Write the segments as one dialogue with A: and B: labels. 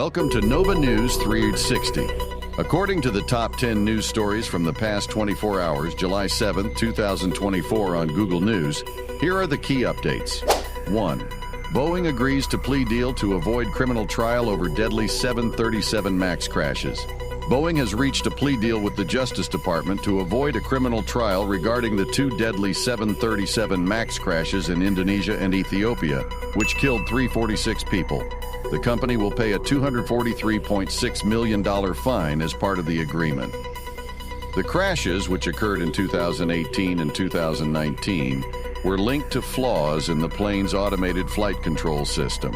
A: Welcome to Nova News 360. According to the top 10 news stories from the past 24 hours, July 7, 2024 on Google News, here are the key updates. 1. Boeing agrees to plea deal to avoid criminal trial over deadly 737 MAX crashes. Boeing has reached a plea deal with the Justice Department to avoid a criminal trial regarding the two deadly 737 MAX crashes in Indonesia and Ethiopia, which killed 346 people. The company will pay a $243.6 million fine as part of the agreement. The crashes, which occurred in 2018 and 2019, were linked to flaws in the plane's automated flight control system.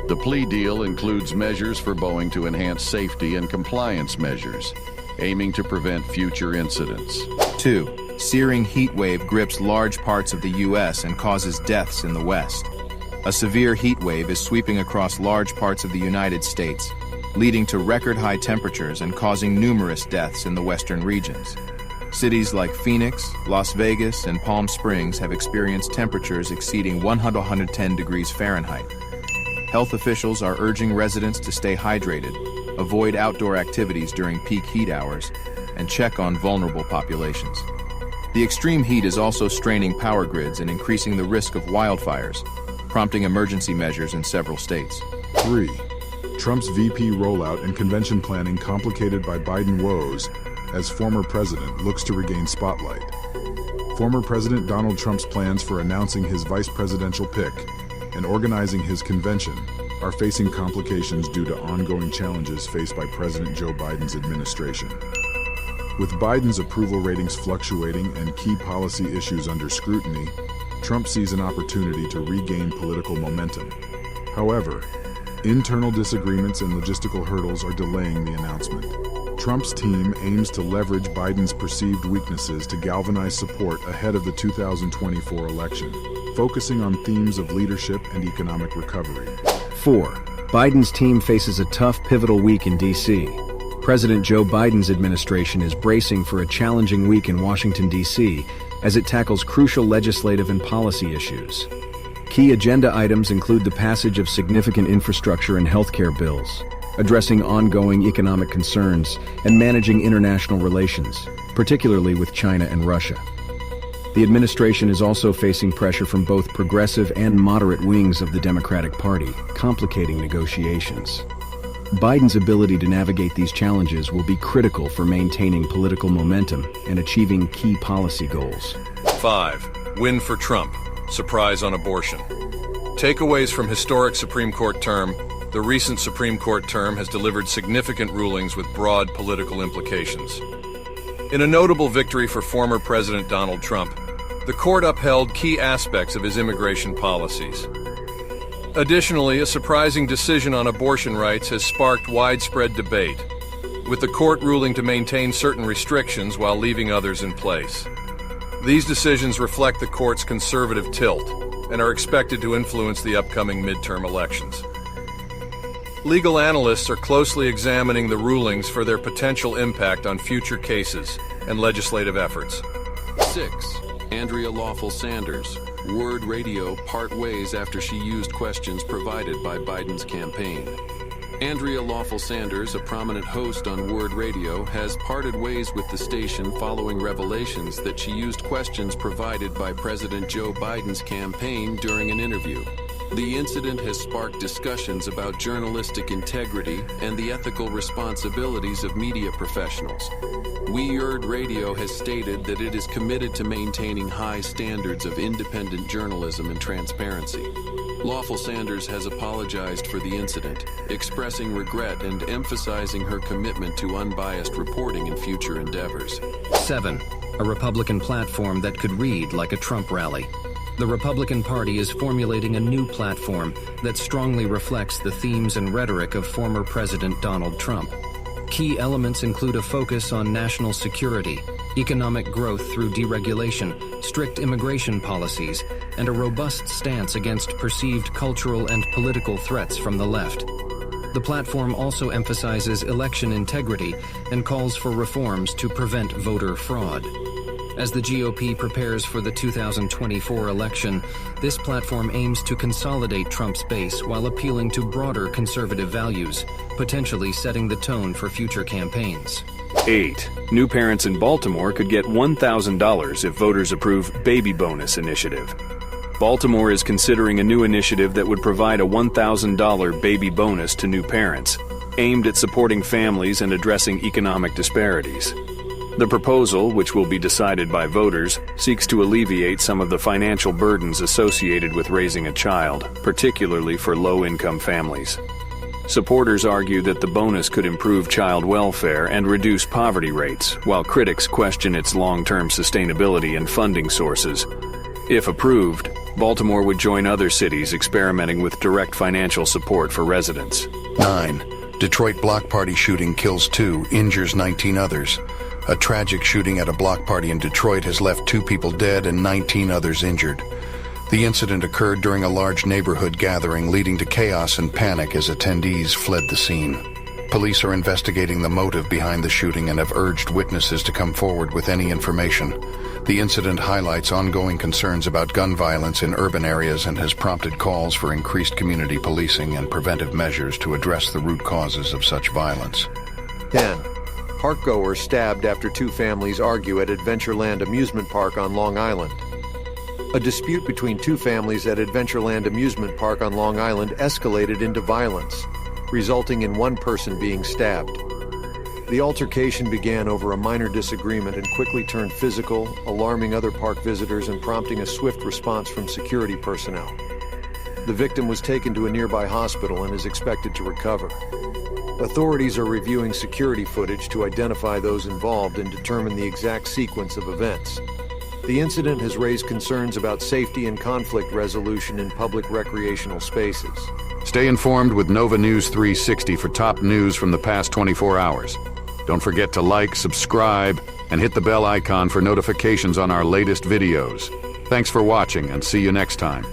A: The plea deal includes measures for Boeing to enhance safety and compliance measures, aiming to prevent future incidents.
B: 2. Searing heatwave grips large parts of the U.S. and causes deaths in the West. A severe heat wave is sweeping across large parts of the United States, leading to record-high temperatures and causing numerous deaths in the western regions. Cities like Phoenix, Las Vegas, and Palm Springs have experienced temperatures exceeding 110 degrees Fahrenheit. Health officials are urging residents to stay hydrated, avoid outdoor activities during peak heat hours, and check on vulnerable populations. The extreme heat is also straining power grids and increasing the risk of wildfires, prompting emergency measures in several states.
C: 3. Trump's VP rollout and convention planning complicated by Biden Woes as former president looks to regain spotlight. Former President Donald Trump's plans for announcing his vice presidential pick and organizing his convention are facing complications due to ongoing challenges faced by President Joe Biden's administration. With Biden's approval ratings fluctuating and key policy issues under scrutiny, Trump sees an opportunity to regain political momentum. However, internal disagreements and logistical hurdles are delaying the announcement. Trump's team aims to leverage Biden's perceived weaknesses to galvanize support ahead of the 2024 election, focusing on themes of leadership and economic recovery.
D: 4. Biden's team faces a tough, pivotal week in D.C. President Joe Biden's administration is bracing for a challenging week in Washington, D.C., as it tackles crucial legislative and policy issues. Key agenda items include the passage of significant infrastructure and healthcare bills, addressing ongoing economic concerns, and managing international relations, particularly with China and Russia. The administration is also facing pressure from both progressive and moderate wings of the Democratic Party, complicating negotiations. Biden's ability to navigate these challenges will be critical for maintaining political momentum and achieving key policy goals.
E: 5. Win for Trump. Surprise on abortion. Takeaways from historic Supreme Court term. The recent Supreme Court term has delivered significant rulings with broad political implications. In a notable victory for former President Donald Trump, the court upheld key aspects of his immigration policies. Additionally, a surprising decision on abortion rights has sparked widespread debate, with the court ruling to maintain certain restrictions while leaving others in place. These decisions reflect the court's conservative tilt and are expected to influence the upcoming midterm elections. Legal analysts are closely examining the rulings for their potential impact on future cases and legislative efforts.
F: 6. Andrea Lawful Sanders. Word Radio part ways after she used questions provided by Biden's campaign. Andrea Lawful Sanders, a prominent host on Word Radio, has parted ways with the station following revelations that she used questions provided by President Joe Biden's campaign during an interview. The incident has sparked discussions about journalistic integrity and the ethical responsibilities of media professionals. Word Radio has stated that it is committed to maintaining high standards of independent journalism and transparency. Lawful Sanders has apologized for the incident, expressing regret and emphasizing her commitment to unbiased reporting in future endeavors.
G: 7. A Republican platform that could read like a Trump rally. The Republican Party is formulating a new platform that strongly reflects the themes and rhetoric of former President Donald Trump. Key elements include a focus on national security, economic growth through deregulation, strict immigration policies, and a robust stance against perceived cultural and political threats from the left. The platform also emphasizes election integrity and calls for reforms to prevent voter fraud. As the GOP prepares for the 2024 election, this platform aims to consolidate Trump's base while appealing to broader conservative values, potentially setting the tone for future campaigns.
D: 8. New parents in Baltimore could get $1,000 if voters approve baby bonus initiative. Baltimore is considering a new initiative that would provide a $1,000 baby bonus to new parents, aimed at supporting families and addressing economic disparities. The proposal, which will be decided by voters, seeks to alleviate some of the financial burdens associated with raising a child, particularly for low-income families. Supporters argue that the bonus could improve child welfare and reduce poverty rates, while critics question its long-term sustainability and funding sources. If approved, Baltimore would join other cities experimenting with direct financial support for residents.
H: 9. Detroit block party shooting kills 2, injures 19 others. A tragic shooting at a block party in Detroit has left 2 people dead and 19 others injured. The incident occurred during a large neighborhood gathering, leading to chaos and panic as attendees fled the scene. Police are investigating the motive behind the shooting and have urged witnesses to come forward with any information. The incident highlights ongoing concerns about gun violence in urban areas and has prompted calls for increased community policing and preventive measures to address the root causes of such violence.
I: 10. Parkgoer stabbed after 2 families argue at Adventureland Amusement Park on Long Island. A dispute between 2 families at Adventureland Amusement Park on Long Island escalated into violence, resulting in one person being stabbed. The altercation began over a minor disagreement and quickly turned physical, alarming other park visitors and prompting a swift response from security personnel. The victim was taken to a nearby hospital and is expected to recover. Authorities are reviewing security footage to identify those involved and determine the exact sequence of events. The incident has raised concerns about safety and conflict resolution in public recreational spaces.
A: Stay informed with Nova News 360 for top news from the past 24 hours. Don't forget to like, subscribe, and hit the bell icon for notifications on our latest videos. Thanks for watching, and see you next time.